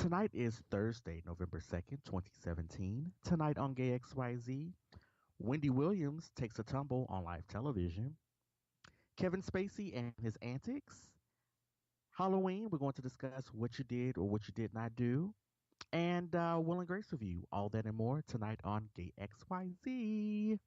Tonight is Thursday, November 2nd, 2017. Tonight on GAYXYZ, Wendy Williams takes a tumble on live television. Kevin Spacey and his antics. Halloween, we're going to discuss what you did or what you did not do. And Will and Grace review. All that and more tonight on GAYXYZ.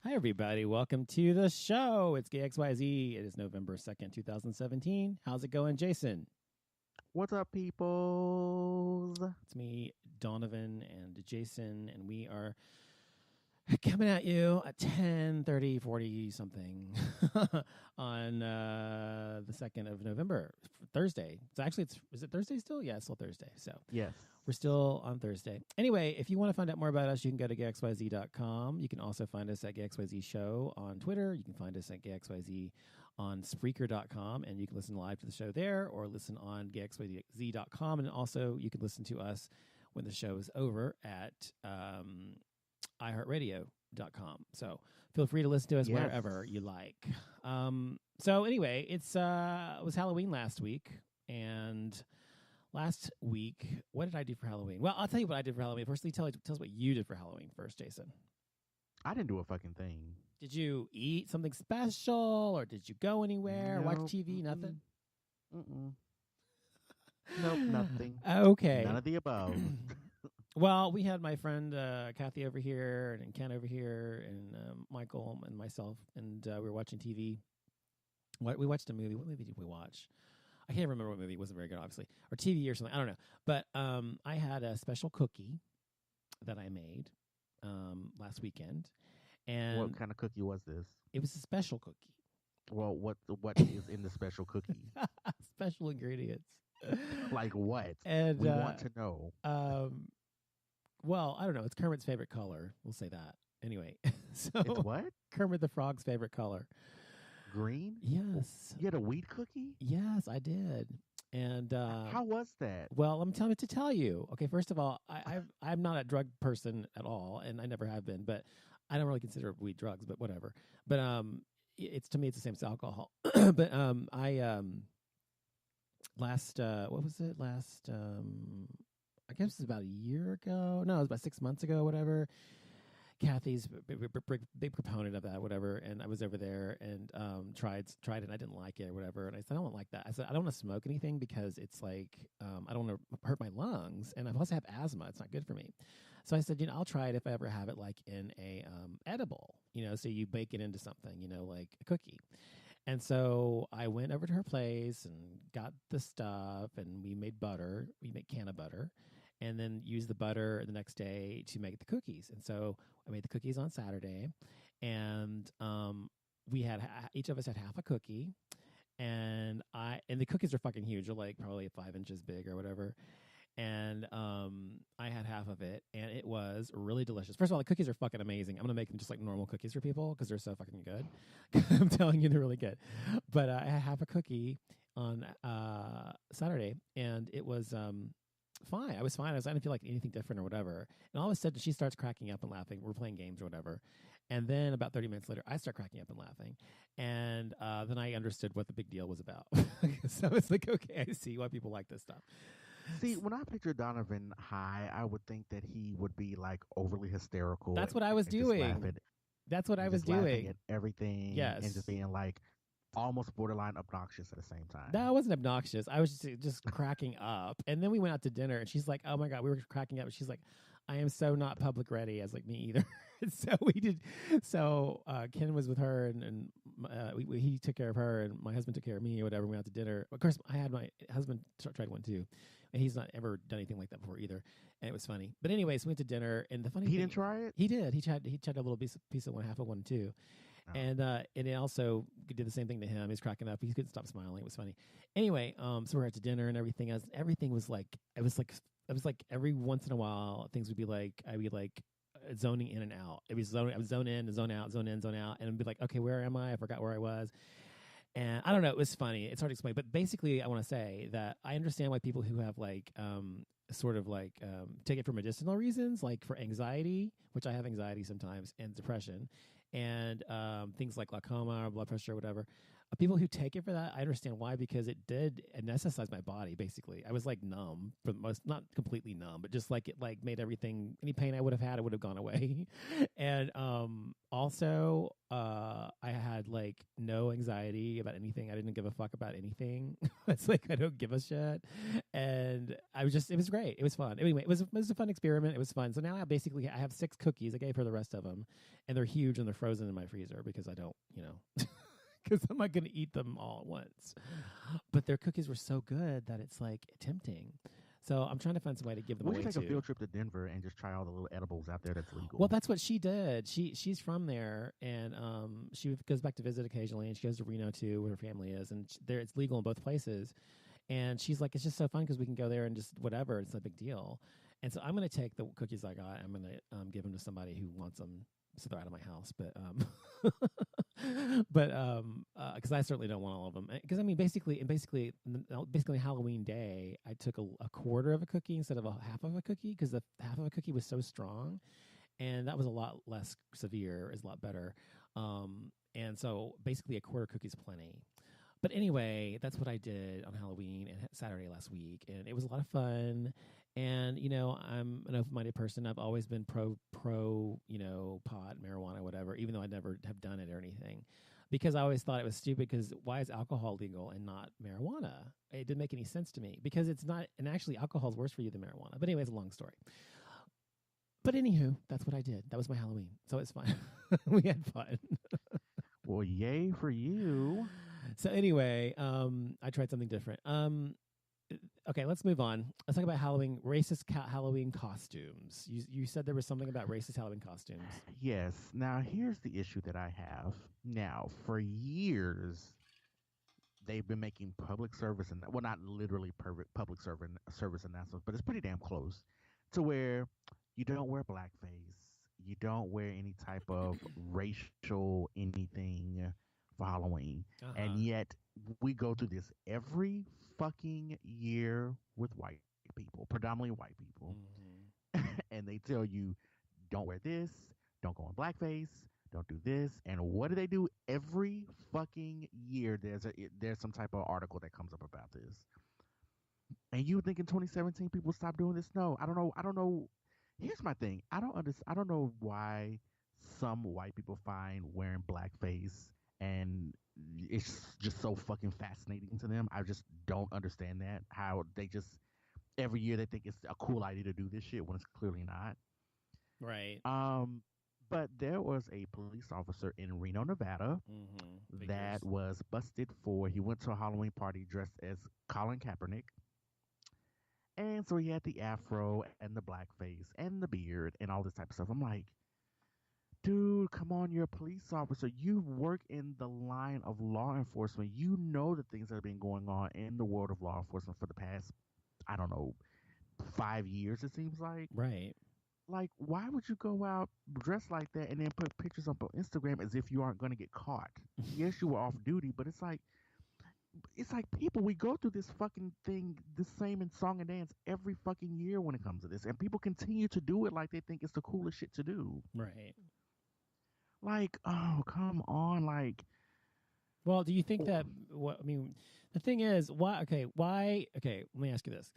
Hi, everybody. Welcome to the show. It's GAYXYZ. It is November 2nd, 2017. How's it going, Jason? What's up, peoples? It's me, Donovan, and Jason, and we are coming at you at 10:30, 40 something on the 2nd of November, Thursday. So actually, is it Thursday still? Yeah, it's still Thursday. So Yes. we're still on Thursday. Anyway, if you want to find out more about us, you can go to gayxyz.com. You can also find us at GayXYZ Show on Twitter. You can find us at gayxyz on Spreaker.com, and you can listen live to the show there or listen on gayxyz.com. And also, you can listen to us when the show is over at iHeartRadio.com. So feel free to listen to us wherever you like. So anyway, it was Halloween last week, and last week, what did I do for Halloween? Well, I'll tell you what I did for Halloween. Firstly, tell us what you did for Halloween first, Jason. I didn't do a fucking thing. Did you eat something special, or did you go anywhere, watch TV, nothing? Nope, nothing. Okay. None of the above. Well, we had my friend Kathy over here, and Ken over here, and Michael and myself, and we were watching TV. We watched a movie. What movie did we watch? I can't remember what movie. It wasn't very good, obviously. Or TV or something. I don't know. But I had a special cookie that I made last weekend. And what kind of cookie was this? It was a special cookie. Well, what is in the special cookie? Special ingredients. Like what? And we want to know. Well, I don't know. It's Kermit's favorite color. We'll say that. Anyway. So it's what? Kermit the Frog's favorite color. Green? Yes. You had a wheat cookie? Yes, I did. And how was that? Well, I'm telling to tell you. Okay, first of all, I'm not a drug person at all, and I never have been. But I don't really consider weed drugs, but whatever. But it's to me it's the same as alcohol. But last what was it? Last I guess it was about a year ago. No, it was about 6 months ago, whatever. Kathy's big proponent of that, whatever. And I was over there and tried it, and I didn't like it or whatever. And I said, I don't like that. I said, I don't want to smoke anything because it's like I don't want to hurt my lungs, and I also have asthma. It's not good for me. So I said, I'll try it if I ever have it like in a edible, so you bake it into something, like a cookie. And so I went over to her place and got the stuff, and we made butter. We made can of butter. And then use the butter the next day to make the cookies. And so I made the cookies on Saturday, and we had each of us had half a cookie, and the cookies are fucking huge. They're like probably 5 inches big or whatever. And I had half of it, and it was really delicious. First of all, the cookies are fucking amazing. I'm gonna make them just like normal cookies for people because they're so fucking good. I'm telling you, they're really good. But I had half a cookie on Saturday, and it was fine. I was fine. I didn't feel like anything different or whatever. And all of a sudden, she starts cracking up and laughing. We're playing games or whatever. And then about 30 minutes later, I start cracking up and laughing. And then I understood what the big deal was about. So it's like, okay, I see why people like this stuff. See, when I picture Donovan high, I would think that he would be like overly hysterical. That's what I was doing. That's what I was doing. At everything. Yes. And just being like almost borderline obnoxious at the same time. No, I wasn't obnoxious. I was just cracking up. And then we went out to dinner, and she's like, oh my God, we were cracking up. And she's like, I am so not public ready. I was like, me either. So we did. So Ken was with her, and he took care of her, and my husband took care of me or whatever. We went out to dinner. Of course, I had my husband tried one too. And he's not ever done anything like that before either. And it was funny. But anyways, we went to dinner, and the funny thing, didn't try it? He did. He tried a little piece of one, half of one too. Oh. And it also did the same thing to him. He was cracking up. He couldn't stop smiling. It was funny. Anyway, so we were at dinner and everything. Everything was like, it was like every once in a while, things would be like, I'd be like zoning in and out. I would zone in and zone out, zone in, zone out. And it'd be like, okay, where am I? I forgot where I was. And I don't know. It was funny. It's hard to explain. But basically, I want to say that I understand why people who have like sort of like take it for medicinal reasons, like for anxiety, which I have anxiety sometimes, and depression, and things like glaucoma or blood pressure or whatever. People who take it for that, I understand why, because it did anesthetize my body, basically. I was like numb, for the most, not completely numb, but just like it like made everything, any pain I would have had, it would have gone away. And also, I had like no anxiety about anything. I didn't give a fuck about anything. It's like, I don't give a shit. And it was great. It was fun. Anyway, it was a fun experiment. It was fun. So now I have 6 cookies. I gave her the rest of them, and they're huge and they're frozen in my freezer because I don't, because I'm not going to eat them all at once. But their cookies were so good that it's like tempting. So I'm trying to find some way to give them away. We should take a field trip to Denver and just try all the little edibles out there that's legal. Well, that's what she did. She's from there, and she goes back to visit occasionally, and she goes to Reno too, where her family is, and there it's legal in both places. And she's like, it's just so fun because we can go there and just whatever. It's no big deal. And so I'm going to take the cookies I got. I'm going to give them to somebody who wants them, so they're out of my house. But because I certainly don't want all of them. Because I mean, basically Halloween Day, I took a quarter of a cookie instead of a half of a cookie because the half of a cookie was so strong, and that was a lot less severe, is a lot better. And so basically a quarter cookie is plenty. But anyway, that's what I did on Halloween and Saturday last week, and it was a lot of fun. And I'm an open-minded person. I've always been pro, pot, marijuana, whatever, even though I never have done it or anything, because I always thought it was stupid. Because why is alcohol legal and not marijuana? It didn't make any sense to me because it's not. And actually, alcohol is worse for you than marijuana. But anyway, it's a long story. But anywho, that's what I did. That was my Halloween, so it's fine. We had fun. Well, yay for you. So anyway, I tried something different. Okay, let's move on. Let's talk about racist Halloween costumes. You said there was something about racist Halloween costumes. Yes. Now, here's the issue that I have. Now, for years, they've been making public service, not literally public service announcements, but it's pretty damn close to where you don't wear blackface. You don't wear any type of racial anything for Halloween. Uh-huh. And yet we go through this every fucking year with white people, predominantly white people. Mm-hmm. And they tell you, don't wear this, don't go in blackface, don't do this. And what do they do every fucking year? There's some type of article that comes up about this. And you think in 2017 people stop doing this? No, I don't know. Here's my thing. I don't know why some white people find wearing blackface and it's just so fucking fascinating to them. I just don't understand that. How they just every year they think it's a cool idea to do this shit when it's clearly not. Right. But there was a police officer in Reno, Nevada, that was busted he went to a Halloween party dressed as Colin Kaepernick. And so he had the afro and the blackface and the beard and all this type of stuff. I'm like, dude, come on, you're a police officer. You work in the line of law enforcement. You know the things that have been going on in the world of law enforcement for the past, 5 years, it seems like. Right. Like, why would you go out dressed like that and then put pictures up on Instagram as if you aren't going to get caught? Yes, you were off duty, but it's like people, we go through this fucking thing, the same in song and dance every fucking year when it comes to this. And people continue to do it like they think it's the coolest shit to do. Right. Like, oh, come on. Like, well, do you think that, the thing is, why, let me ask you this.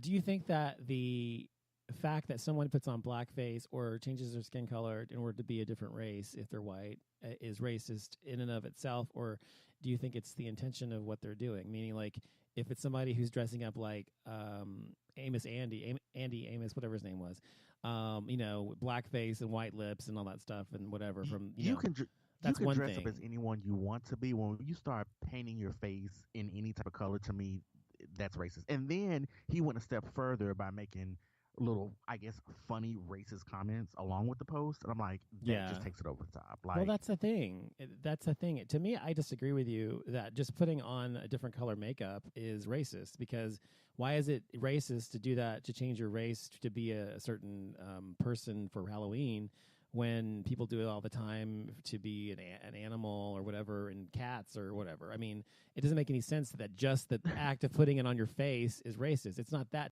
Do you think that the fact that someone puts on blackface or changes their skin color in order to be a different race, if they're white, is racist in and of itself? Or do you think it's the intention of what they're doing? Meaning, like, if it's somebody who's dressing up like Andy Amos, whatever his name was, blackface and white lips and all that stuff and whatever that's one thing. You can dress up as anyone you want to be. When you start painting your face in any type of color, to me, that's racist. And then he went a step further by making little, I guess, funny racist comments along with the post. And I'm like, that just takes it over the top. Like, well, that's the thing. To me, I disagree with you that just putting on a different color makeup is racist, because why is it racist to do that, to change your race to be a certain person for Halloween, when people do it all the time to be an animal or whatever, and cats or whatever? I mean, it doesn't make any sense that just the act of putting it on your face is racist. It's not that